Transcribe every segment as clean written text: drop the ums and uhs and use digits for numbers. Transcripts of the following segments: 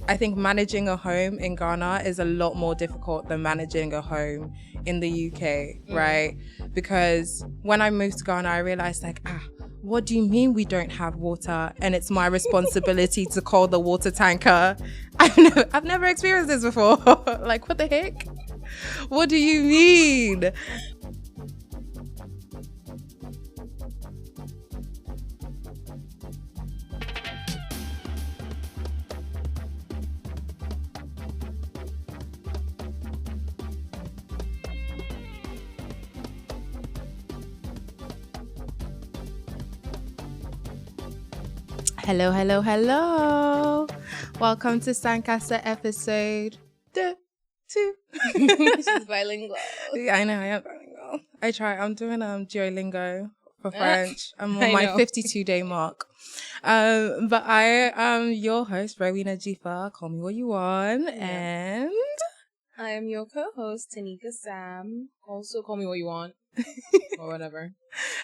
I think managing a home in Ghana is a lot more difficult than managing a home in the UK, right? Because when I moved to Ghana, I realized what do you mean we don't have water? And it's my responsibility to call the water tanker. I've never experienced this before. Like, what the heck? What do you mean? Hello, hello, hello. Welcome to Sankasa episode 2. She's bilingual. Yeah, I know, I am bilingual. I try. I'm doing Duolingo for French. I'm on my 52-day mark. But I am your host, Rowena Jifa. Call me what you want. Yeah. And I am your co-host, Tanika Sam. Also call me what you want. Or whatever.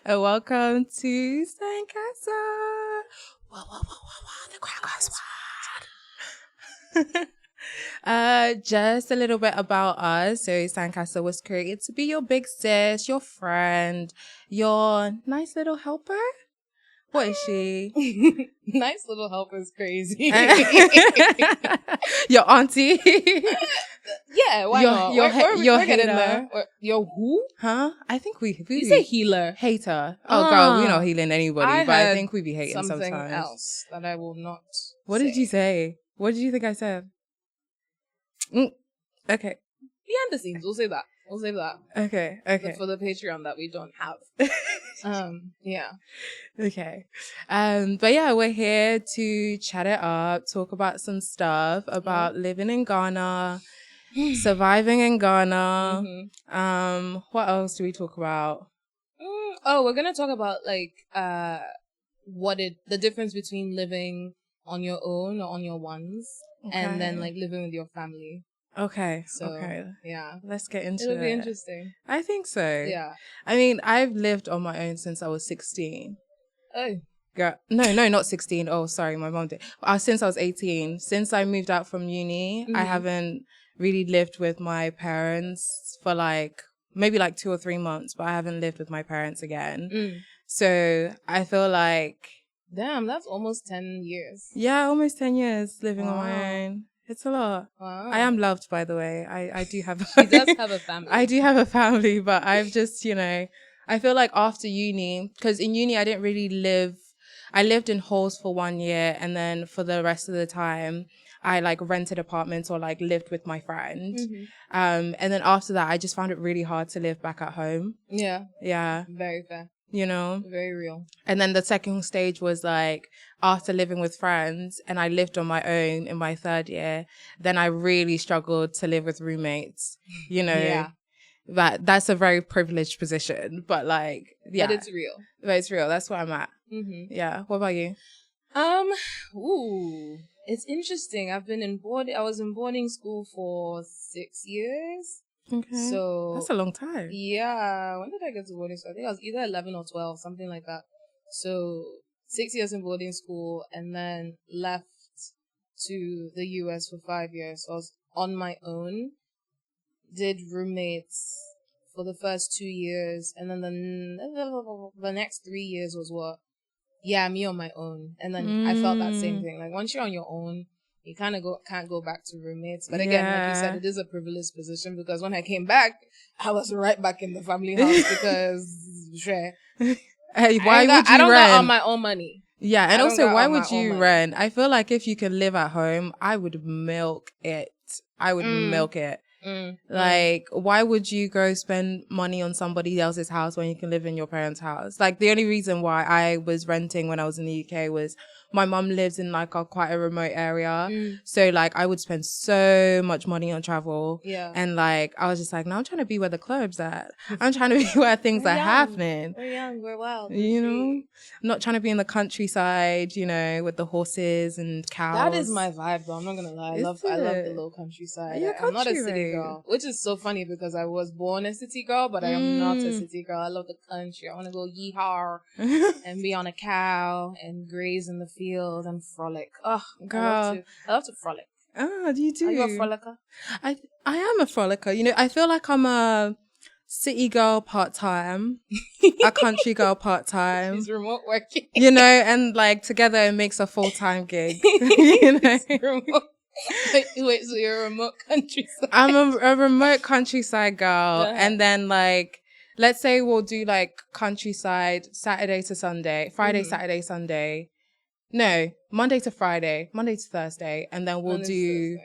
And welcome to Sankasa. Whoa, the crowd goes wild. Just a little bit about us. So Sankasa was created to be your big sis, your friend, your nice little helper. What is she? Nice little helper is crazy. Your auntie. Yeah, why not? We're getting there. Your who? Huh? I think we you say healer. Hater. Oh, girl, we're not healing anybody, but I think we be hating something sometimes. Else that I will not What say. did you say? What did you think I said? Okay. Behind the scenes, we'll say that. We'll save that. Okay. For the Patreon that we don't have. Yeah. Okay. But yeah, we're here to chat it up, talk about some stuff about living in Ghana, surviving in Ghana. Mm-hmm. What else do we talk about? We're gonna talk about the difference between living on your own or on your ones, and then living with your family. Okay. So, okay. Yeah. Let's get into it. It'll be interesting. I think so. Yeah. I mean, I've lived on my own since I was 16. Oh. Girl, no, not 16. Oh, sorry, my mom did. Since I was 18. Since I moved out from uni, I haven't really lived with my parents for maybe 2 or 3 months, but I haven't lived with my parents again. So I feel like... Damn, that's almost 10 years. Yeah, almost 10 years living on my own. It's a lot. Wow. I am loved, by the way. I do have... She does have a family. I do have a family, but I've just, I feel like after uni, because in uni I didn't really live... I lived in halls for 1 year, and then for the rest of the time, I rented apartments or lived with my friend. Mm-hmm. And then after that, I just found it really hard to live back at home. Yeah. Yeah. Very fair. Very real. And then the second stage was after living with friends, and I lived on my own in my third year, then I really struggled to live with roommates, Yeah. That's a very privileged position, but yeah. But it's real. But it's real. That's where I'm at. Mm-hmm. Yeah. What about you? It's interesting. I was in boarding school for 6 years. Okay. So that's a long time. Yeah. When did I get to boarding school? I think I was either 11 or 12, something like that. So 6 years in boarding school, and then left to the US for 5 years. So I was on my own, did roommates for the first 2 years, and then the next 3 years was what? Yeah, me on my own. And then I felt that same thing. Once you're on your own, you kind of can't go back to roommates. But again, like you said, it is a privileged position, because when I came back, I was right back in the family house because Hey, why would you rent? I don't got on my own money. Yeah, and also, why would you rent? I feel like if you could live at home, I would milk it. Milk it. Why would you go spend money on somebody else's house when you can live in your parents' house? The only reason why I was renting when I was in the UK was my mum lives in quite a remote area. So I would spend so much money on travel. Yeah. And I was just no, I'm trying to be where the club's at. I'm trying to be where things are happening. We're young, we're wild. I'm not trying to be in the countryside, with the horses and cows. That is my vibe though. I'm not gonna lie. I love the little countryside. I'm not a city girl, which is so funny because I was born a city girl, but I am not a city girl. I love the country. I want to go yeehaw and be on a cow and graze in the field and frolic. Oh, girl. I love to frolic. Ah, you do? Are you a frolicker? I am a frolicker. You know, I feel like I'm a city girl part-time, a country girl part-time. She's remote working. You know, and like together it makes a full-time gig. You know? Remote. Wait, so you're a remote countryside? I'm a remote countryside girl. And then like, let's say we'll do like countryside Saturday to Sunday, Friday, Saturday, Sunday. No, Monday to Friday, Monday to Thursday. And then we'll do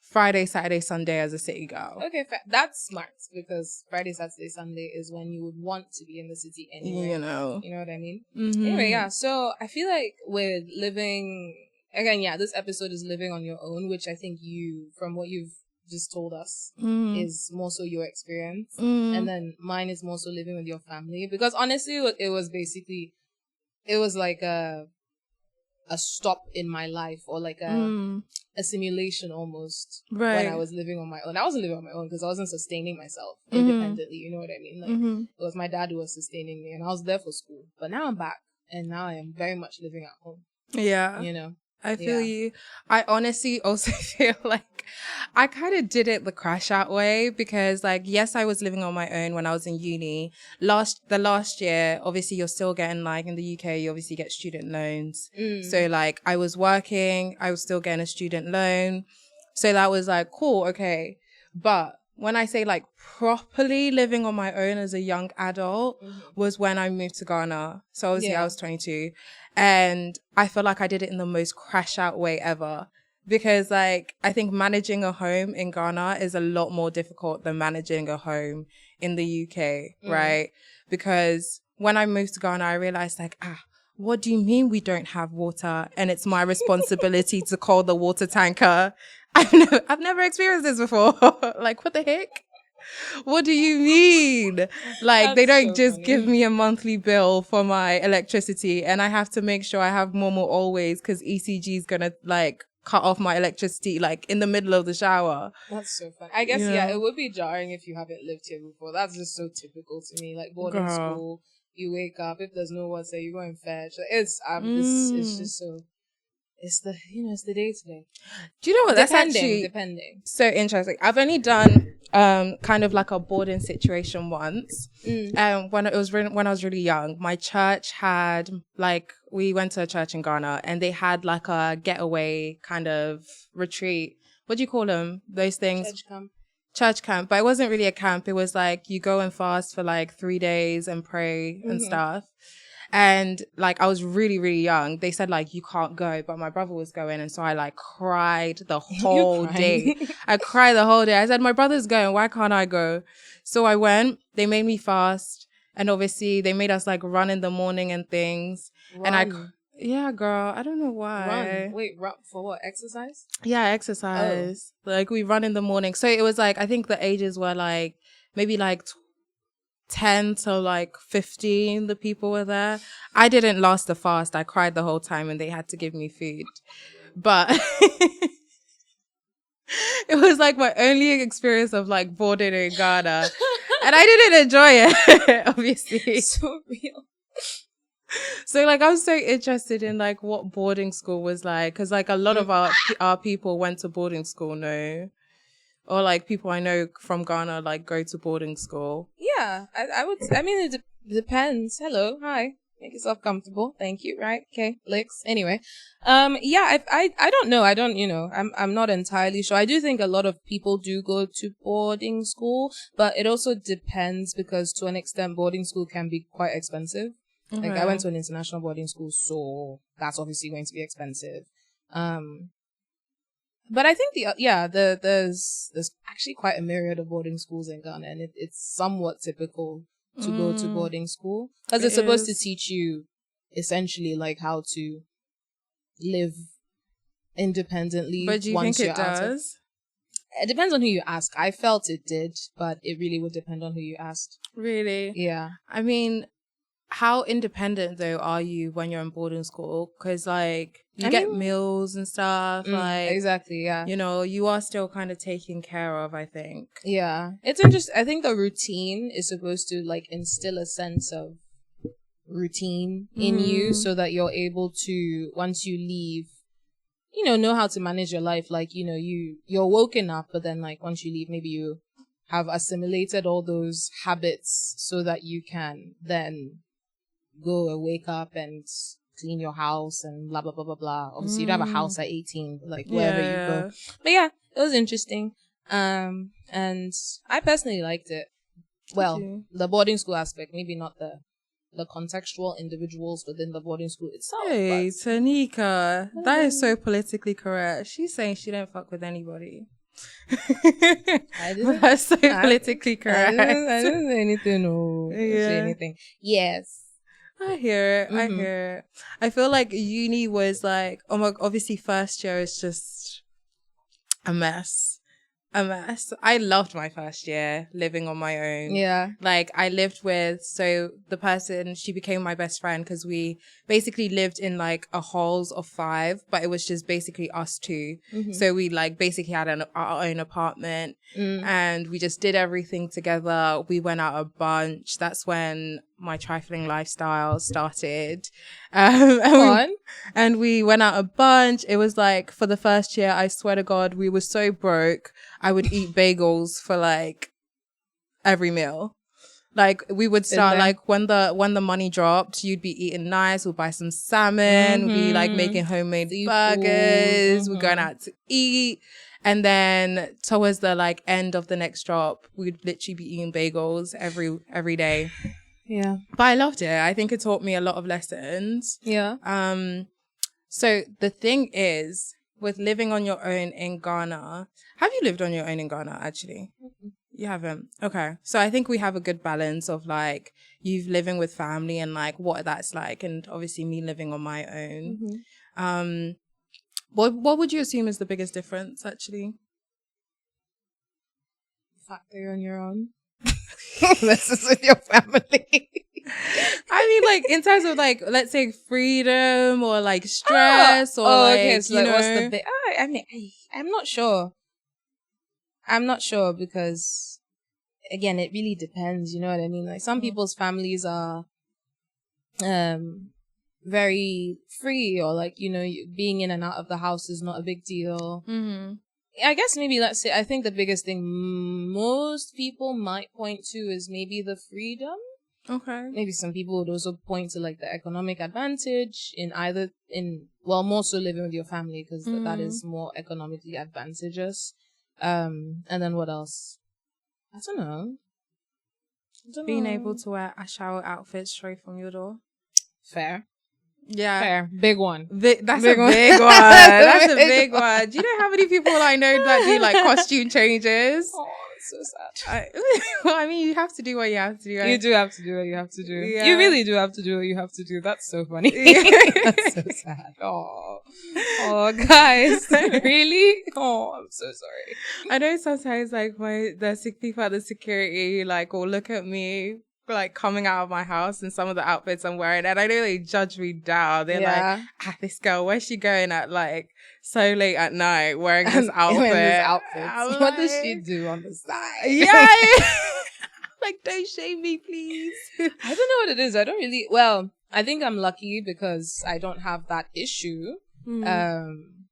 Friday, Saturday, Sunday as a city girl. Okay, that's smart because Friday, Saturday, Sunday is when you would want to be in the city anyway. You know what I mean? Mm-hmm. Anyway, yeah. So I feel like with living, again, yeah, this episode is living on your own, which I think from what you've just told us, is more so your experience. And then mine is more so living with your family. Because honestly, it was like a stop in my life, or like a simulation almost, when I was living on my own. I wasn't living on my own because I wasn't sustaining myself independently. You know what I mean? Like it was my dad who was sustaining me, and I was there for school. But now I'm back, and now I am very much living at home. Yeah. You know? I feel you. I honestly also feel like I kind of did it the crash out way because like, yes, I was living on my own when I was in uni. The last year, obviously you're still getting like in the UK, you obviously get student loans. So like I was working, I was still getting a student loan. So that was like, cool. Okay. But when I say like properly living on my own as a young adult was when I moved to Ghana. So obviously I was 22 and I feel like I did it in the most crash out way ever because like I think managing a home in Ghana is a lot more difficult than managing a home in the UK, right? Because when I moved to Ghana, I realized like, what do you mean we don't have water? And it's my responsibility to call the water tanker. I've never experienced this before. Like, what the heck? What do you mean? Like, they don't just give me a monthly bill for my electricity and I have to make sure I have Momo always because ECG is going to like cut off my electricity like in the middle of the shower. That's so fun. I guess, it would be jarring if you haven't lived here before. That's just so typical to me. Like boarding school, you wake up, if there's no water, you go and fetch. It's just so... It's the day to day. Do you know what? That's actually depending. So interesting. I've only done kind of like a boarding situation once. When I was really young, my church had like we went to a church in Ghana and they had like a getaway kind of retreat. What do you call them? Those things? Church camp. But it wasn't really a camp. It was like you go and fast for like 3 days and pray and stuff. And like, I was really, really young. They said like, you can't go, but my brother was going. And so I like cried the whole day. I cried the whole day. I said, my brother's going. Why can't I go? So I went, they made me fast. And obviously they made us like run in the morning and things. Run. Yeah, girl. I don't know why. Run. Wait, run for what? Exercise? Yeah, exercise. Like we run in the morning. So it was like, I think the ages were like, maybe like 10 to like 15, the people were there. I didn't last the fast. I cried the whole time and they had to give me food. But it was like my only experience of like boarding in Ghana. And I didn't enjoy it, obviously. So real. So like I was so interested in like what boarding school was like. Cause like a lot of our people went to boarding school, no? Or like people I know from Ghana like go to boarding school. Yeah, I mean, it depends. Hello, hi. Make yourself comfortable. Thank you. Right. Okay. Licks. Anyway. Yeah, I don't know. I'm not entirely sure. I do think a lot of people do go to boarding school, but it also depends because to an extent, boarding school can be quite expensive. Okay. Like I went to an international boarding school, so that's obviously going to be expensive. But I think there's actually quite a myriad of boarding schools in Ghana, and it's somewhat typical to go to boarding school because it's supposed to teach you essentially like how to live independently. But do you think it does? It depends on who you ask. I felt it did, but it really would depend on who you asked. Really? Yeah. I mean, how independent though are you when you're in boarding school? Because like you get meals and stuff. Like exactly, yeah. You know, you are still kind of taken care of, I think. Yeah, it's interesting. I think the routine is supposed to like instill a sense of routine in you, so that you're able to once you leave, know how to manage your life. Like, you're woken up, but then like once you leave, maybe you have assimilated all those habits so that you can then go and wake up and clean your house and blah, blah, blah, blah, blah. Obviously, you don't have a house at 18, but like wherever you go. But yeah, it was interesting. And I personally liked it. Well, the boarding school aspect, maybe not the contextual individuals within the boarding school itself. Hey, Tanika, that is so politically correct. She's saying she don't fuck with anybody. That's so politically correct. I didn't say anything. No, I didn't say anything. Yes. I hear it. I hear it. I feel like uni was like, obviously first year is just a mess. I loved my first year living on my own. Yeah. Like I lived with, so the person, she became my best friend because we basically lived in like a halls of 5, but it was just basically us two. Mm-hmm. So we like basically had our own apartment and we just did everything together. We went out a bunch. That's when my trifling lifestyle started. And we went out a bunch. It was like for the first year, I swear to God, we were so broke. I would eat bagels for like every meal. Like we would start like when the money dropped, you'd be eating nice. We'll buy some salmon. We'd be like making homemade burgers. We're going out to eat. And then towards the like end of the next drop, we'd literally be eating bagels every day. Yeah. But I loved it. I think it taught me a lot of lessons. Yeah. So the thing is, with living on your own in Ghana, have you lived on your own in Ghana, actually? Mm-mm. You haven't? Okay. So I think we have a good balance of like, you living with family and like what that's like, and obviously me living on my own. Mm-hmm. What would you assume is the biggest difference, actually? The fact that you're on your own. This is with your family. I mean, like, in terms of, like, let's say freedom or, like, stress or, like, okay, so, like, what's the I mean, I'm not sure. I'm not sure because, again, it really depends, you know what I mean? Like, some people's families are very free or, like, being in and out of the house is not a big deal. Mm-hmm. I guess maybe let's say, I think the biggest thing most people might point to is maybe the freedom. Okay. Maybe some people would also point to like the economic advantage more so living with your family because that is more economically advantageous. And then what else? I don't know. Being able to wear a shower outfit straight from your door. Fair. Yeah. Fair. Big one. That's a big one. That's a big one. Do you know how many people I know that do like costume changes? Oh, that's so sad. I mean, you have to do what you have to do. Right? You do have to do what you have to do. Yeah. You really do have to do what you have to do. That's so funny. That's so sad. Oh, guys. Really? Oh, I'm so sorry. I know sometimes like the people at the security like will look at me like coming out of my house and some of the outfits I'm wearing, and I know they judge me down. They're like, this girl, where's she going at like so late at night wearing this outfit? What does she do on the side? Yeah. Like, don't shame me, please. I don't know what it is. I don't really, well, I think I'm lucky because I don't have that issue.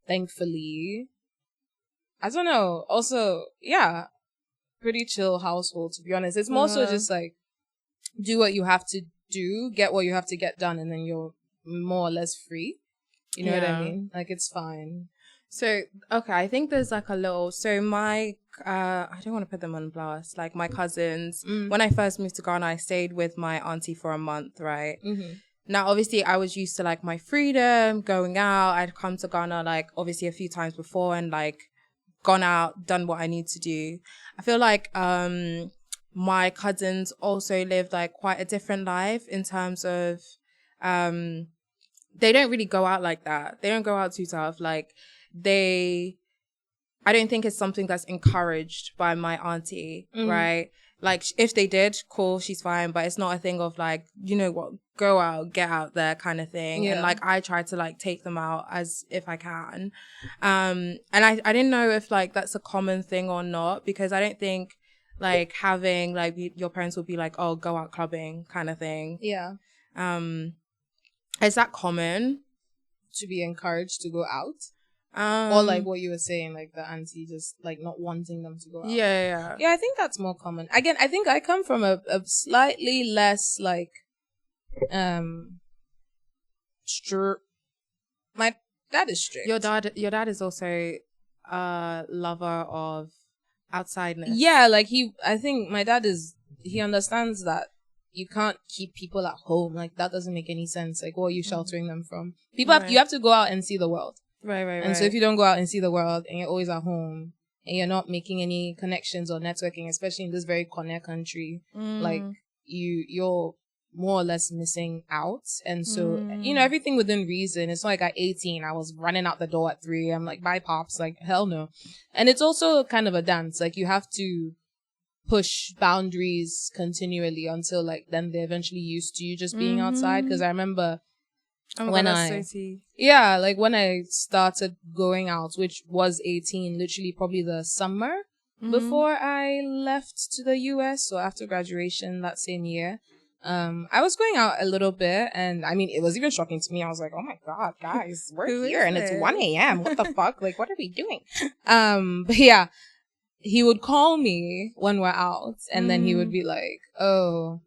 Thankfully. I don't know. Also, yeah, pretty chill household, to be honest. It's more so just like, do what you have to do, get what you have to get done, and then you're more or less free. You know what I mean? Like, it's fine. So, okay, I think there's like a little, so my, I don't want to put them on blast, like my cousins, when I first moved to Ghana, I stayed with my auntie for a month, right? Mm-hmm. Now, obviously, I was used to like my freedom, going out. I'd come to Ghana like obviously a few times before and like gone out, done what I need to do. I feel like, my cousins also lived like quite a different life in terms of, they don't really go out like that. They don't go out too tough. Like I don't think it's something that's encouraged by my auntie, right? Like if they did, cool, she's fine. But it's not a thing of like, you know what, go out, get out there kind of thing. Yeah. And like, I try to like take them out as if I can. And I didn't know if like that's a common thing or not, because I don't think like having like your parents will be like, oh, go out clubbing kind of thing. Yeah. Is that common? To be encouraged to go out? Or like what you were saying, like the auntie just like not wanting them to go out. Yeah. Yeah, I think that's more common. Again, I think I come from a slightly less like my dad is strict. Your dad is also a lover of outsideness. Yeah, like I think my dad he understands that you can't keep people at home. Like that doesn't make any sense. Like what are you sheltering them from? You have to go out and see the world. Right. And so if you don't go out and see the world and you're always at home and you're not making any connections or networking, especially in this very corner country, like you're more or less missing out. And so, everything within reason. It's not like at 18, I was running out the door at 3. I'm like, bye pops, like hell no. And it's also kind of a dance. Like you have to push boundaries continually until like then they're eventually used to you just being outside. Because I remember when I started going out, which was 18, literally probably the summer before I left to the US, so after graduation that same year, I was going out a little bit, and I mean it was even shocking to me. I was like, oh my god, guys, we're here and it's 1 a.m. What the fuck? Like, what are we doing? But yeah, he would call me when we're out, and then he would be like, oh,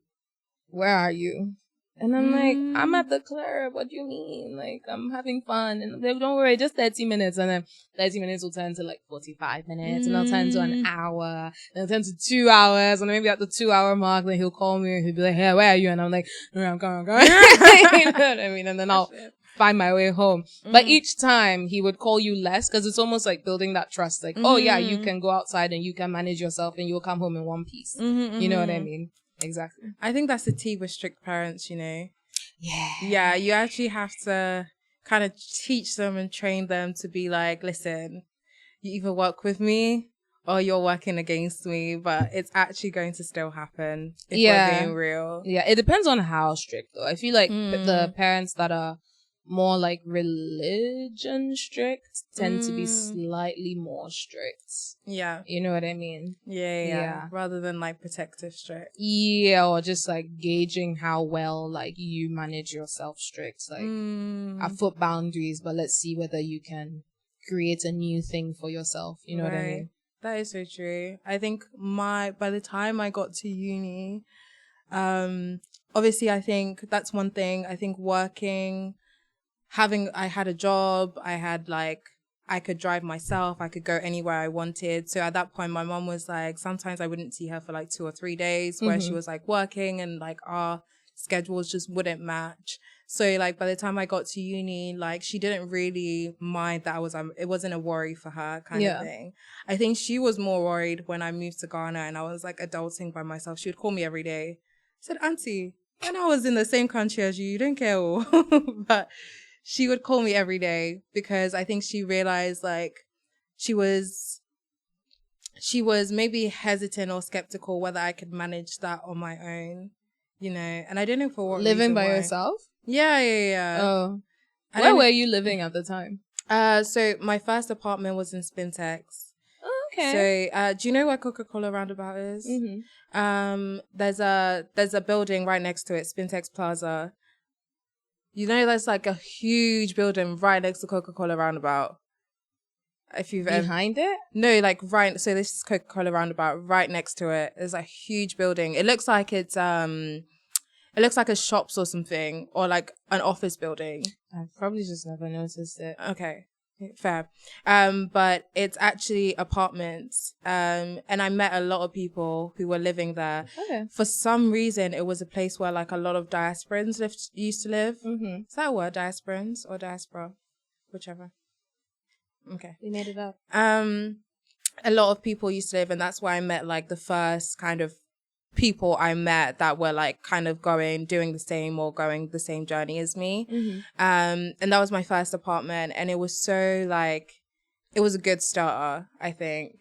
where are you? And I'm like, I'm at the club. What do you mean? Like, I'm having fun. And they're like, don't worry, just 30 minutes. And then 30 minutes will turn to like 45 minutes. And it'll turn to an hour. And it'll turn to 2 hours. And maybe at the 2-hour mark, then he'll call me and he'll be like, hey, where are you? And I'm like, no, I'm coming. You know what I mean? And then I'll find my way home. But each time he would call you less, because it's almost like building that trust. Like, oh yeah, you can go outside and you can manage yourself and you'll come home in one piece. You know what I mean? Exactly. I think that's the tea with strict parents, Yeah. Yeah, you actually have to kind of teach them and train them to be like, listen, you either work with me or you're working against me, but it's actually going to still happen if we're being real. Yeah, it depends on how strict though. I feel like the parents that are more like religion strict tend to be slightly more strict. Yeah. You know what I mean? Yeah. Rather than like protective strict. Yeah, or just like gauging how well like you manage yourself strict. Like I put boundaries, but let's see whether you can create a new thing for yourself. You know what I mean? That is so true. I think by the time I got to uni, obviously I think that's one thing. I think working, I had a job, I could drive myself, I could go anywhere I wanted. So at that point, my mom was like, sometimes I wouldn't see her for like 2 or 3 days where she was like working and like our schedules just wouldn't match. So like by the time I got to uni, like she didn't really mind that it wasn't a worry for her kind of thing. I think she was more worried when I moved to Ghana and I was like adulting by myself. She would call me every day. I said, Auntie, when I was in the same country as you didn't care. But she would call me every day because I think she realized like she was maybe hesitant or skeptical whether I could manage that on my own, and I don't know for what living reason by why. yourself. Yeah. Oh, where were you living at the time? So my first apartment was in Spintex. Oh, okay. So do you know where Coca-Cola Roundabout is? There's a building right next to it, Spintex Plaza. There's like a huge building right next to Coca-Cola Roundabout. If you've behind it? No, like right. So this is Coca-Cola Roundabout. Right next to it, there's a huge building. It looks like it's it looks like a shops or something, or like an office building. I've probably just never noticed it. Okay, fair. But it's actually apartments. And I met a lot of people who were living there. Okay. For some reason, it was a place where like a lot of diasporans used to live. Is that a word, diasporans or diaspora? Whichever. Okay. We made it up. A lot of people used to live, and that's why I met like the first kind of people I met that were like kind of doing the same or going the same journey as me. And that was my first apartment, and it was so like, it was a good starter, I think,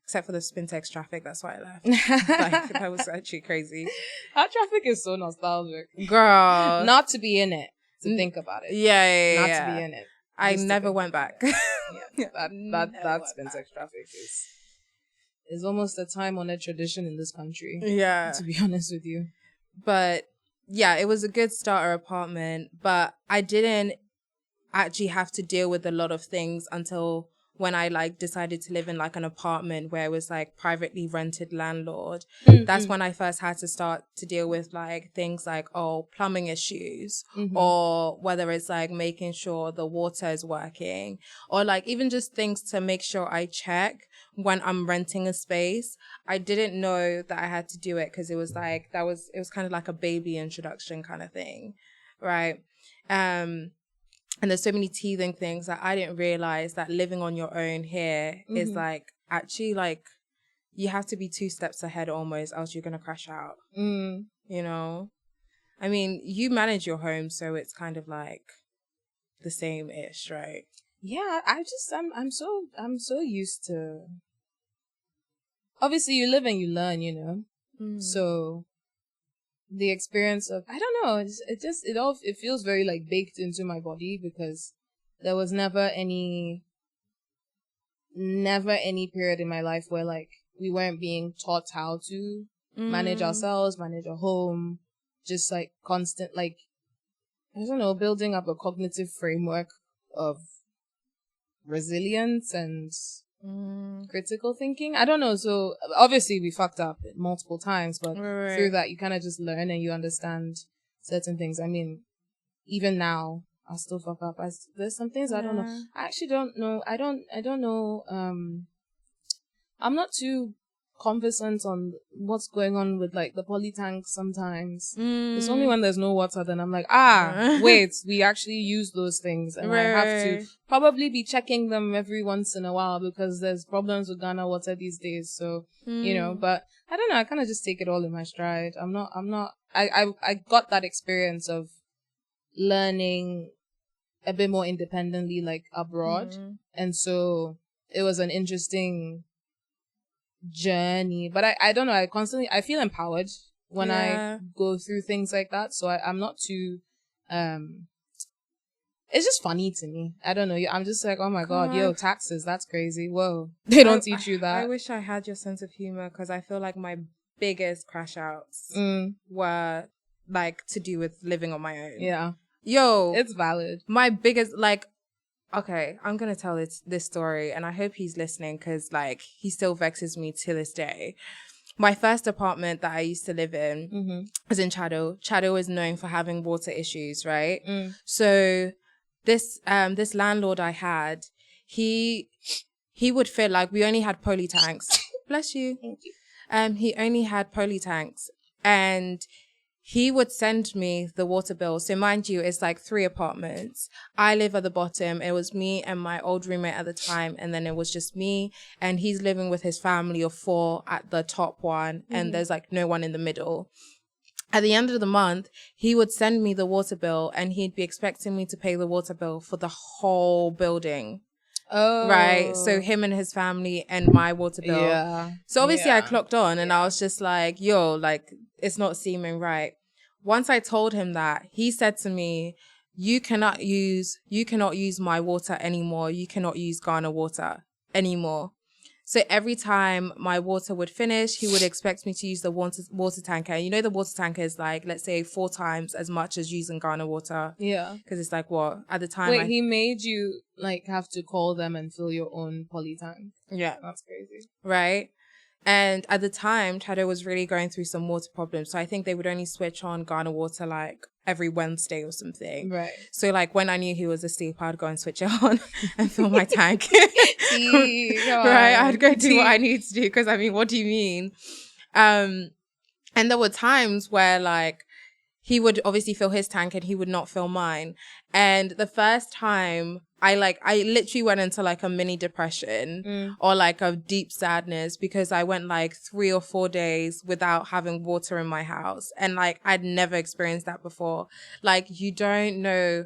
except for the Spintex traffic. That's why I left. Like, that was actually crazy. Our traffic is so nostalgic. Girl. Not to be in it, to think about it. Yeah. Not to be in it. I never went back. That Spintex traffic is almost a time-honored tradition in this country. Yeah. To be honest with you. But yeah, it was a good starter apartment, but I actually have to deal with a lot of things until when I like decided to live in like an apartment where it was like privately rented landlord. That's when I first had to start to deal with like things like, plumbing issues, or whether it's like making sure the water is working, or like even just things to make sure I check when I'm renting a space. I didn't know that I had to do it because it was like, it was kind of like a baby introduction kind of thing. Right. And there's so many teething things that I didn't realize that living on your own here is like actually like you have to be 2 steps ahead almost, else you're going to crash out. You know? I mean, you manage your home, so it's kind of like the same-ish, right? Yeah, I'm so used to, obviously you live and you learn, you know? So the experience of, I don't know, it feels very like baked into my body, because there was never any period in my life where like we weren't being taught how to manage ourselves, manage a home, just like constant, like, I don't know, building up a cognitive framework of resilience and critical thinking. I don't know. So obviously we fucked up multiple times, but through that you kind of just learn and you understand certain things. I mean, even now I still fuck up. There's some things I don't know. I actually don't know. I don't know. I'm not too conversant on what's going on with like the poly tanks sometimes. It's only when there's no water then I'm like, wait, we actually use those things, and I have to probably be checking them every once in a while because there's problems with Ghana water these days. So, you know, but I don't know, I kind of just take it all in my stride. I got that experience of learning a bit more independently, like abroad. And so it was an interesting journey, but I don't know, I feel empowered when I go through things like that, so I'm not too it's just funny to me. I don't know, I'm just like, oh my god, yo, taxes, that's crazy. Whoa, they don't teach you that. I wish I had your sense of humor, because I feel like my biggest crash outs were like to do with living on my own. It's valid. My biggest, like, okay, I'm going to tell this story, and I hope he's listening, because, like, he still vexes me to this day. My first apartment that I used to live in was in Chado. Chado is known for having water issues, right? So this landlord I had, he would feel like we only had poly tanks. Bless you. Thank you. He only had poly tanks, and he would send me the water bill. So mind you, it's like 3 apartments. I live at the bottom. It was me and my old roommate at the time. And then it was just me. And he's living with his family of 4 at the top one. And there's like no one in the middle. At the end of the month, he would send me the water bill, and he'd be expecting me to pay the water bill for the whole building. Oh. Right. So him and his family and my water bill. Yeah. So obviously I clocked on, and I was just like, yo, like, it's not seeming right. Once I told him that, he said to me, you cannot use my water anymore. You cannot use Ghana water anymore. So every time my water would finish, he would expect me to use the water tanker. You know, the water tanker is like, let's say 4 times as much as using Ghana water. Yeah. Because it's like, what? At the time. Wait, he made you like have to call them and fill your own poly tank? Yeah. That's crazy. Right? And at the time, Chado was really going through some water problems. So I think they would only switch on Ghana water like every Wednesday or something. Right. So like when I knew he was asleep, I'd go and switch it on and fill my tank. Right. I'd go do what I need to do, because I mean, what do you mean? And there were times where like he would obviously fill his tank and he would not fill mine. And the first time I literally went into like a mini depression or like a deep sadness, because I went like 3 or 4 days without having water in my house. And like, I'd never experienced that before. Like, you don't know,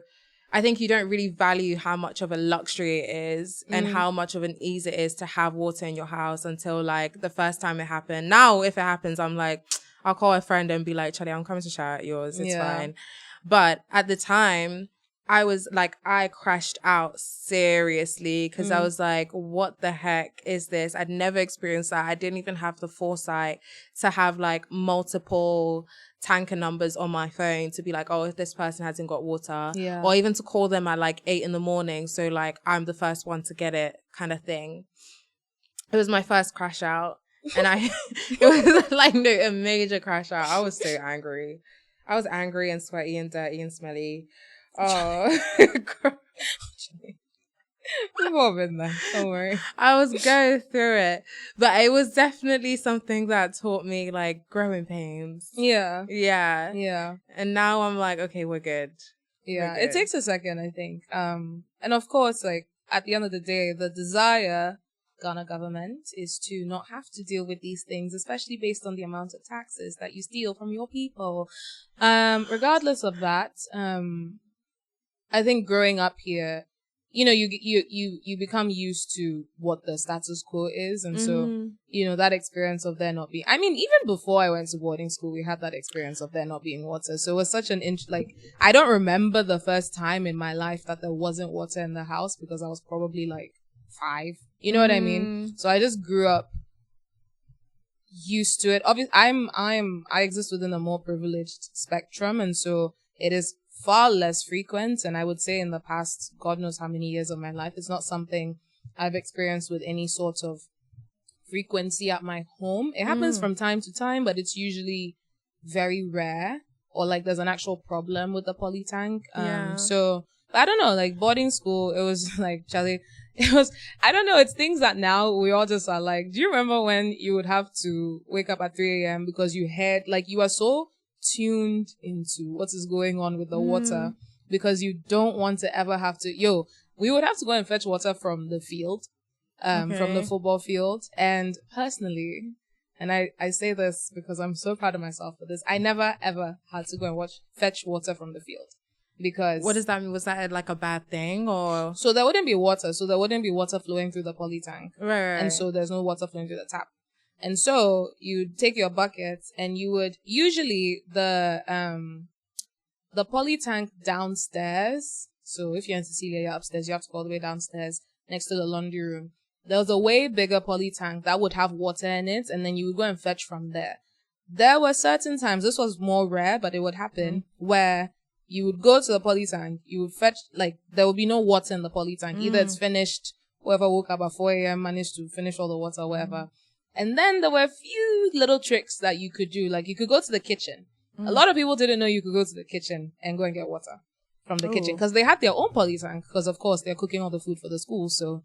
I think you don't really value how much of a luxury it is and how much of an ease it is to have water in your house until like the first time it happened. Now, if it happens, I'm like, I'll call a friend and be like, Charlie, I'm coming to shower at yours. It's fine. But at the time, I crashed out seriously because I was like, what the heck is this? I'd never experienced that. I didn't even have the foresight to have like multiple tanker numbers on my phone to be like, oh, if this person hasn't got water, or even to call them at like 8 a.m. So like I'm the first one to get it kind of thing. It was my first crash out. And it was like a major crash out. I was so angry. I was angry and sweaty and dirty and smelly. Oh, we've all been there. Don't worry. I was going through it, but it was definitely something that taught me like growing pains. Yeah. And now I'm like, okay, we're good. Yeah, it takes a second, I think. And of course, like at the end of the day, the desire, Ghana government, is to not have to deal with these things, especially based on the amount of taxes that you steal from your people. Regardless of that, I think growing up here, you know, you become used to what the status quo is. And so, you know, that experience of there not being, I mean, even before I went to boarding school, we had that experience of there not being water. So it was such an, I don't remember the first time in my life that there wasn't water in the house because I was probably like 5. You know what I mean? So I just grew up used to it. Obviously, I exist within a more privileged spectrum. And so it is far less frequent, and I would say in the past God knows how many years of my life, it's not something I've experienced with any sort of frequency at my home. It happens from time to time, but it's usually very rare, or like there's an actual problem with the poly tank. So I don't know, like boarding school, it was like, Charlie, it was, I don't know, it's things that now we all just are like, do you remember when you would have to wake up at 3 a.m. because you heard, like you are so tuned into what is going on with the water because you don't want to ever have to, we would have to go and fetch water from the field, from the football field. And personally, and I say this because I'm so proud of myself for this, I never ever had to go and fetch water from the field. Because what does that mean? Was that like a bad thing, or? So there wouldn't be water. So there wouldn't be water flowing through the poly tank. Right. And so there's no water flowing through the tap. And so you'd take your buckets and you would usually the poly tank downstairs. So if you're in Cecilia, you're upstairs, you have to go all the way downstairs next to the laundry room. There was a way bigger poly tank that would have water in it, and then you would go and fetch from there. There were certain times, this was more rare, but it would happen, where you would go to the poly tank, you would fetch, like, there would be no water in the poly tank. Either it's finished, whoever woke up at 4 a.m. managed to finish all the water or whatever. And then there were a few little tricks that you could do. Like, you could go to the kitchen. A lot of people didn't know you could go to the kitchen and go and get water from the kitchen because they had their own poly tank because, of course, they're cooking all the food for the school. So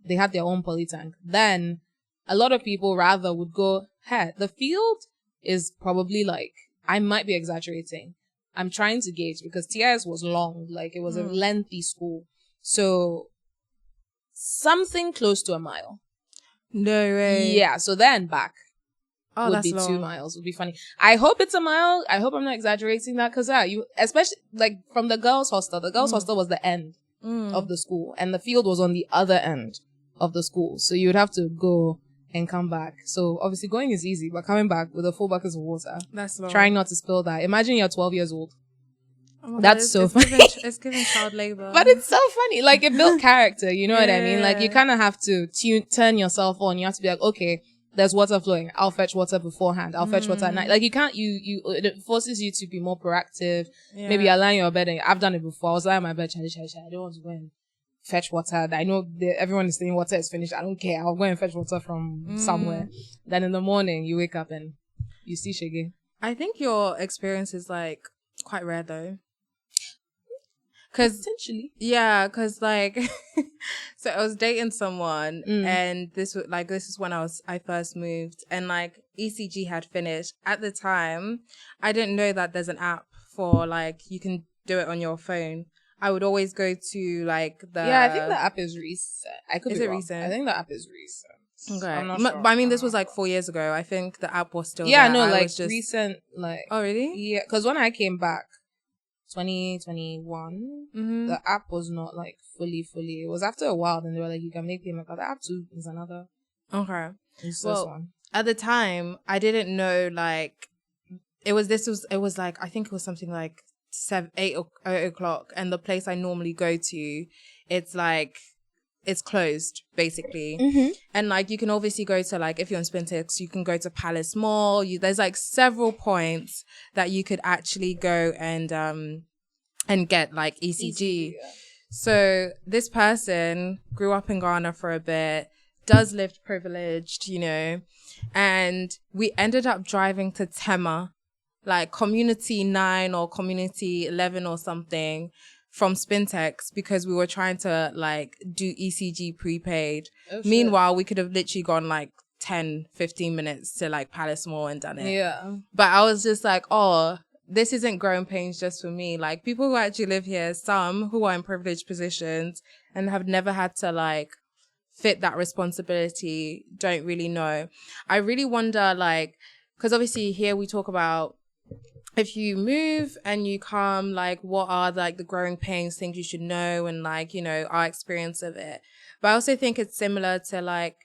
they had their own poly tank. Then a lot of people rather would go, hey, the field is probably like, I might be exaggerating. I'm trying to gauge because TIS was long. Like, it was a lengthy school. So something close to a mile. No way. Yeah, so there and back would be long. 2 miles. Would be funny. I hope it's a mile. I hope I'm not exaggerating that because you, especially like from the girls' hostel. The girls' hostel was the end of the school, and the field was on the other end of the school. So you would have to go and come back. So obviously going is easy, but coming back with a full bucket of water, that's long. Trying not to spill that. Imagine you're 12 years old. Oh, that's so funny. It's giving child labor. But it's so funny. Like, it built character, you know what I mean? Like, you kind of have to turn yourself on. You have to be like, okay, there's water flowing. I'll fetch water beforehand. I'll fetch water at night. Like, you can't, it forces you to be more proactive. Yeah. Maybe you lie in your bed, and I've done it before. I was lying in my bed, I don't want to go and fetch water. I know everyone is saying water is finished. I don't care. I'll go and fetch water from somewhere. Then in the morning, you wake up and you see Shege. I think your experience is like quite rare though. Potentially. Yeah, because like, so I was dating someone and this is when I first moved, and like ECG had finished. At the time, I didn't know that there's an app for like, you can do it on your phone. I would always go to like Yeah, I think the app is recent. Is it recent? I think the app is recent. Okay. I'm not sure. But I mean, this was like 4 years ago. I think the app was still Yeah, there. no, like recent, like. Oh, really? Yeah, because when I came back, 2021, the app was not like fully. It was after a while, then they were like, you can make payment. But the app too is another. Okay. It's well, this one. At the time, I didn't know like, it was like, I think it was something like 8 o'clock, and the place I normally go to, it's closed basically. And like you can obviously go to, like, if you're in Spintex, you can go to Palace Mall. There's like several points that you could actually go and get like ECG. Yeah. So this person grew up in Ghana for a bit, does live privileged, and we ended up driving to Tema, like Community 9 or Community 11 or something, from Spintex, because we were trying to like do ECG prepaid. Meanwhile, we could have literally gone like 10-15 minutes to like Palace Mall and done it. Yeah. But I was just like, oh, this isn't growing pains just for me. Like, people who actually live here, some who are in privileged positions and have never had to like fit that responsibility, don't really know. I really wonder, like, because obviously here we talk about, if you move and you come, like, what are like the growing pains, things you should know, and like, our experience of it. But I also think it's similar to like,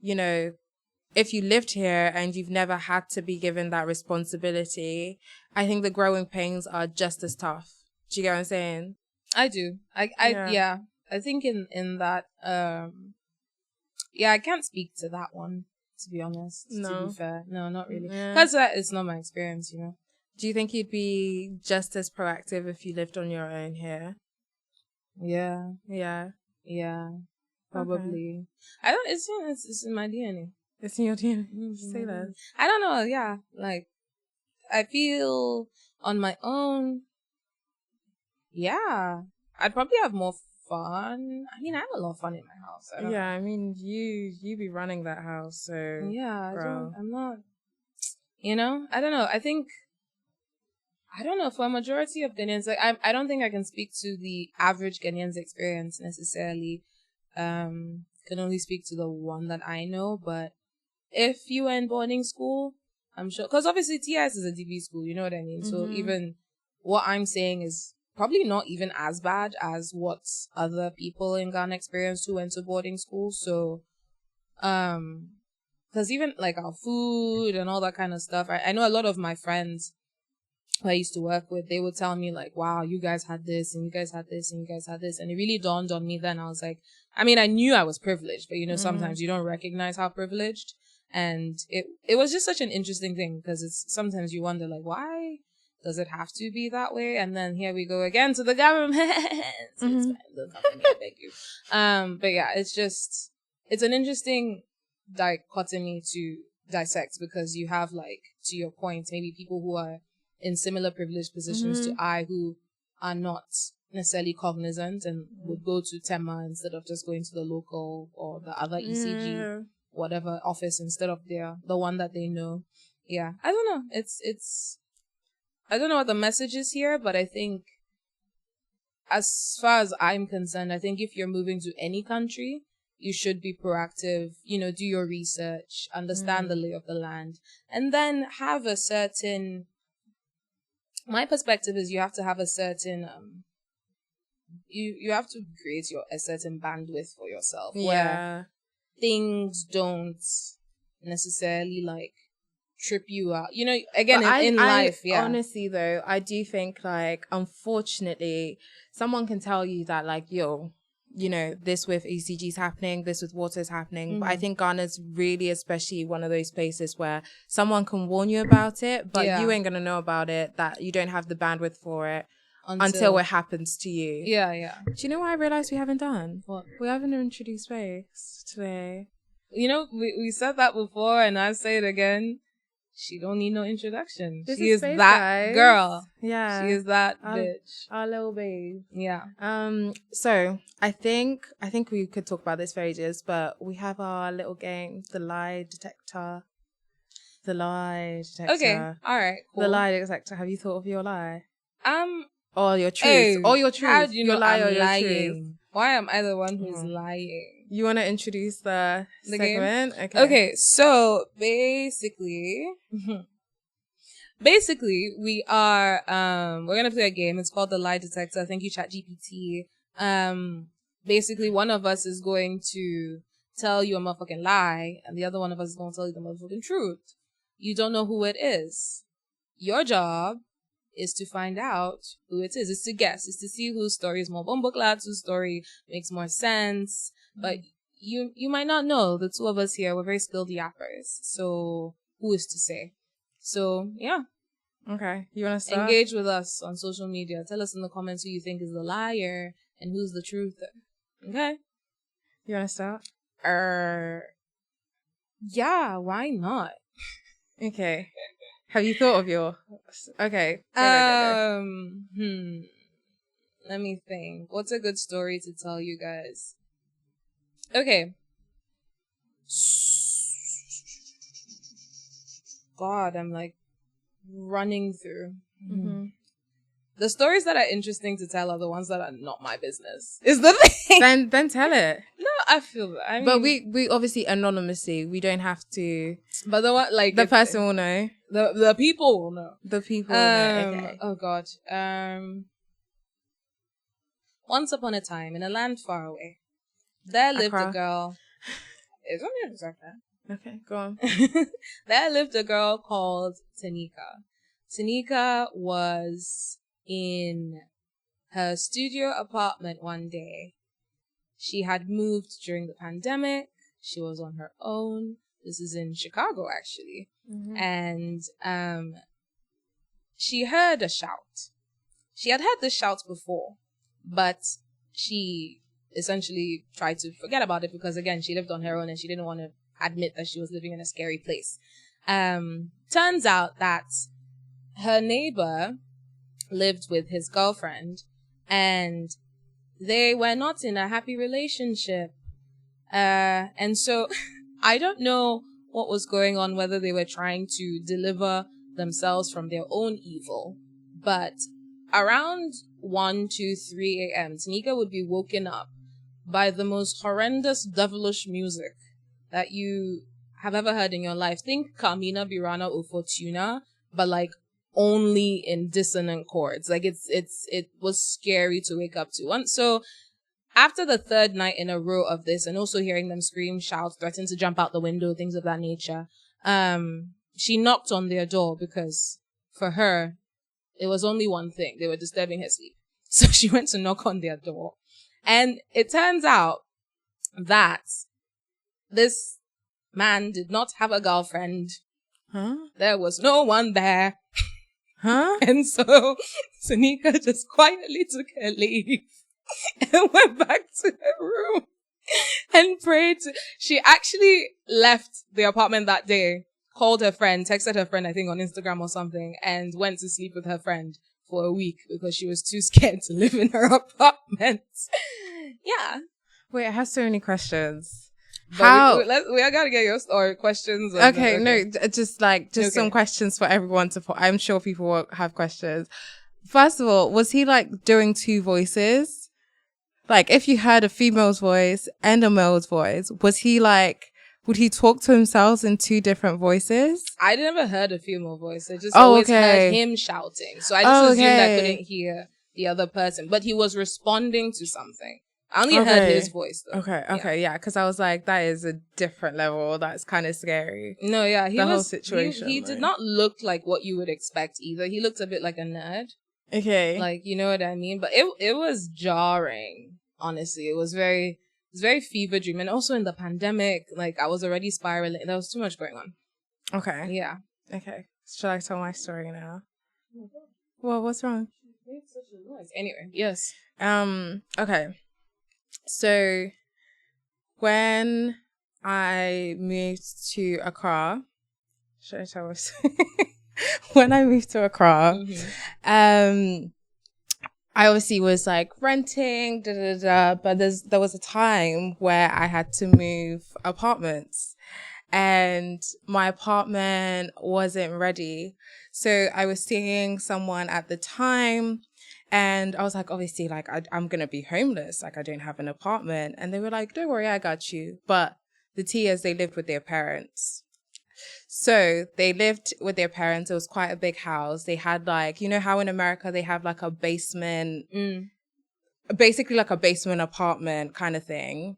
if you lived here and you've never had to be given that responsibility, I think the growing pains are just as tough. Do you get what I'm saying? I do. Yeah. I think in that, I can't speak to that one, to be honest. No. To be fair. No, not really. Because it's not my experience, Do you think you'd be just as proactive if you lived on your own here? Yeah. Yeah. Yeah. Probably. Okay. I don't, it's in my DNA. It's in your DNA. Say that. I don't know. Yeah. Like, I feel on my own. Yeah. I'd probably have more fun. I mean, I have a lot of fun in my house. I mean, you be running that house, so. Yeah. Bro. I'm not, I don't know. I don't know, for a majority of Ghanaians, like, I don't think I can speak to the average Ghanaian's experience necessarily. Can only speak to the one that I know, but if you were in boarding school, I'm sure, because obviously TS is a DB school, you know what I mean? So even what I'm saying is probably not even as bad as what other people in Ghana experienced who went to boarding school. So, because even like our food and all that kind of stuff, I know a lot of my friends who I used to work with, they would tell me like, wow, you guys had this and you guys had this and you guys had this. And it really dawned on me then. I was like, I mean, I knew I was privileged, but sometimes you don't recognize how privileged. And it was just such an interesting thing, because it's sometimes you wonder like, why does it have to be that way? And then here we go again to the government. It's fine, don't come to me, I beg you. But yeah, it's an interesting dichotomy to dissect, because you have, like, to your point, maybe people who are in similar privileged positions to who are not necessarily cognizant and would go to Tema instead of just going to the local or the other ECG whatever office instead of the one that they know. Yeah, I don't know. It's I don't know what the message is here, but I think, as far as I'm concerned, I think if you're moving to any country, you should be proactive, do your research, understand the lay of the land, and then have a certain, my perspective is you have to have a certain, you have to create a certain bandwidth for yourself where things don't necessarily like trip you out. Again, in life, honestly though, I do think, like, unfortunately, someone can tell you that, like, this with ECG's happening, this with water is happening. But I think Ghana's really, especially, one of those places where someone can warn you about it, but you ain't gonna know about it, that you don't have the bandwidth for it until it happens to you. Yeah. Do you know what I realized we haven't done? What? We haven't introduced Face today. We said that before, and I say it again. She don't need no introduction. This she is Faith, that guys. girl. Yeah. She is that bitch. Our little babe. Yeah. So I think we could talk about this for ages, but we have our little game, the lie detector. The lie detector. Okay. All right. Cool. The lie detector. Have you thought of your lie? Or your truth. Hey, or your truth. How do you your know lie I'm or your lying? truth. Why am I the one who's lying? You want to introduce the segment? Game? Okay. So basically, we are we're gonna play a game. It's called the Lie Detector. Thank you, ChatGPT. Basically, one of us is going to tell you a motherfucking lie, and the other one of us is going to tell you the motherfucking truth. You don't know who it is. Your job is to find out who it is. It's to guess. It's to see whose story is more bumbleclad, whose story makes more sense. But you might not know. The two of us here, we're very skilled yappers. So who is to say? So yeah. Okay. You want to start? Engage with us on social media. Tell us in the comments who you think is the liar and who's the truther. Okay? You want to start? Yeah, why not? Okay. Have you thought of your... Okay. Go. Let me think. What's a good story to tell you guys? Okay. God, I'm like running through. Mm-hmm. The stories that are interesting to tell are the ones that are not my business. Is the thing. Then tell it. No, I feel that. I mean, but we obviously anonymously. We don't have to. But the one like the person will know. The people will know. The people will know. Okay. Oh God. Once upon a time in a land far away, there lived a girl. It's only a second. Okay, go on. There lived a girl called Tanika. Tanika was in her studio apartment one day. She had moved during the pandemic. She was on her own. This is in Chicago, actually. Mm-hmm. And she heard a shout. She had heard the shouts before, but she essentially tried to forget about it because, again, she lived on her own and she didn't want to admit that she was living in a scary place. Turns out that her neighbor lived with his girlfriend and they were not in a happy relationship. And so I don't know what was going on, whether they were trying to deliver themselves from their own evil, but around 1, 2, 3 a.m., Tanika would be woken up by the most horrendous, devilish music that you have ever heard in your life. Think Carmina Burana or Fortuna, but like only in dissonant chords. Like it was scary to wake up to. And so after the third night in a row of this, and also hearing them scream, shout, threaten to jump out the window, things of that nature, she knocked on their door because for her, it was only one thing. They were disturbing her sleep. So she went to knock on their door. And it turns out that this man did not have a girlfriend. Huh? There was no one there. Huh? And so Tanika just quietly took her leave and went back to her room and prayed. She actually left the apartment that day, called her friend, texted her friend, I think on Instagram or something, and went to sleep with her friend for a week because she was too scared to live in her apartment. Yeah. Wait, I have so many questions. But how we gotta get your story questions. Okay, no, just some questions for everyone to put. I'm sure people will have questions. First of all, was he like doing two voices? Like, if you heard a female's voice and a male's voice, was he like, would he talk to himself in two different voices? I never heard a female voice. I just always heard him shouting. So I just assumed I couldn't hear the other person, but he was responding to something. I only heard his voice though. Okay, yeah, because I was like, that is a different level. That's kind of scary. No, yeah, whole situation. He did not look like what you would expect either. He looked a bit like a nerd. Okay, like, you know what I mean. But it was jarring. Honestly, it was very fever dream, and also in the pandemic, like I was already spiraling. There was too much going on. Okay. Yeah. Okay. Should I tell my story now? Well, what's wrong? Made such a noise. Anyway, yes. Okay. So, when I moved to Accra, should I tell us? When I moved to Accra, I obviously was like renting, but there was a time where I had to move apartments and my apartment wasn't ready. So I was seeing someone at the time and I was like, obviously, like, I'm going to be homeless. Like, I don't have an apartment. And they were like, don't worry, I got you. But the tea is they lived with their parents. So they lived with their parents. It was quite a big house. They had like, you know how in America they have like a basement, basically like a basement apartment kind of thing.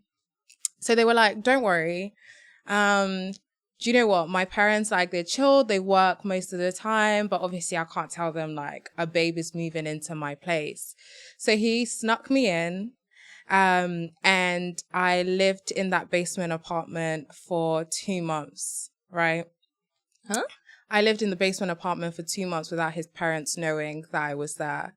So they were like, don't worry. do you know what? My parents, like, they're chilled, they work most of the time, but obviously I can't tell them, like, a babe is moving into my place. So he snuck me in, and I lived in that basement apartment for 2 months, right? Huh? I lived in the basement apartment for 2 months without his parents knowing that I was there.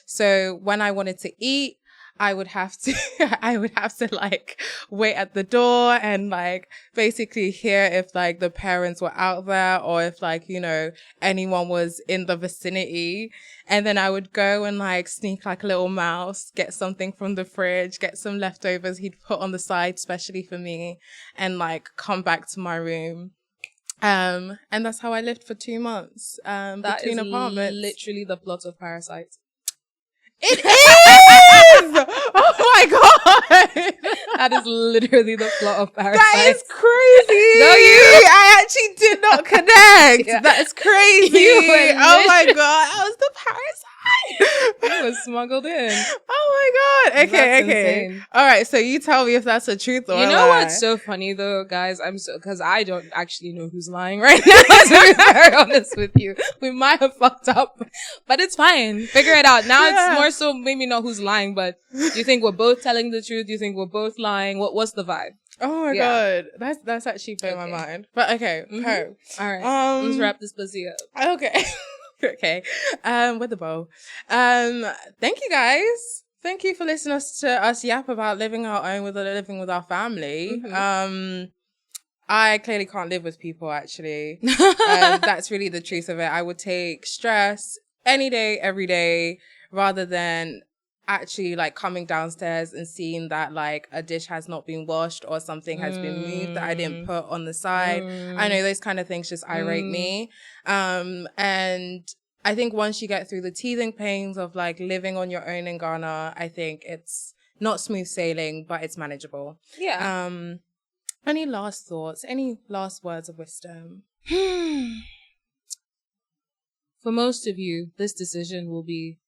So when I wanted to eat, I would have to like wait at the door and like basically hear if like the parents were out there or if like, you know, anyone was in the vicinity. And then I would go and like sneak like a little mouse, get something from the fridge, get some leftovers he'd put on the side, especially for me, and like come back to my room. And that's how I lived for 2 months. That between is apartments. literally the plot of Parasite. It is! Oh my god! That is literally the plot of Parasite. That is crazy! No, I actually did not connect. Yeah. That's crazy. Oh my god, that was the Parasite. It was smuggled in. Oh my god. Okay, That's okay. insane. All right, so you tell me if that's the truth or You a know lie. what's so funny though, guys? Because I don't actually know who's lying right now, to be very honest with you. We might have fucked up, but it's fine. Figure it out. Now Yeah. It's more so maybe not who's lying, but do you think we're both telling the truth? Do you think we're both lying? What's the vibe? Oh my god. That's actually blown my mind. But okay. Mhm. Okay. All right. Let's wrap this pussy up. Okay. Okay. With the bow. Thank you guys. Thank you for listening to us yap about living with our family. Mhm. I clearly can't live with people actually. That's really the truth of it. I would take stress any day, every day, rather than actually like coming downstairs and seeing that like a dish has not been washed or something has been moved that I didn't put on the side. I know those kind of things just irate me. And I think once you get through the teething pains of like living on your own in Ghana, I think it's not smooth sailing, but it's manageable. Yeah. Any last thoughts? Any last words of wisdom? For most of you, this decision will be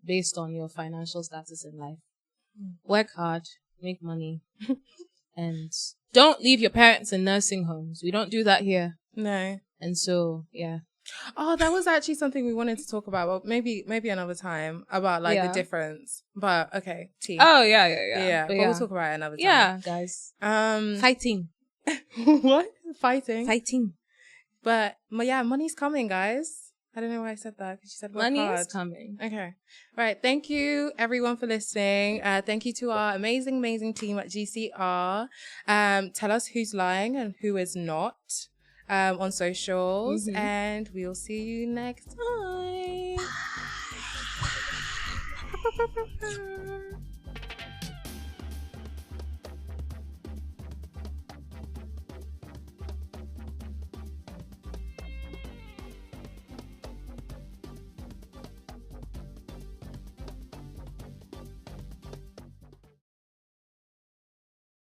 based on your financial status in life. Work hard, make money, and don't leave your parents in nursing homes. We don't do that here. No. And so, yeah. Oh, that was actually something we wanted to talk about. Well, maybe another time about like the difference. But okay, tea. Oh yeah. But we'll talk about it another time. Yeah, guys. Fighting. What? Fighting. But yeah, money's coming, guys. I don't know why I said that because you said work money hard. is coming. Okay. Right. Thank you everyone for listening. Thank you to our amazing team at GCR. Tell us who's lying and who is not on socials. And we'll see you next time. Bye.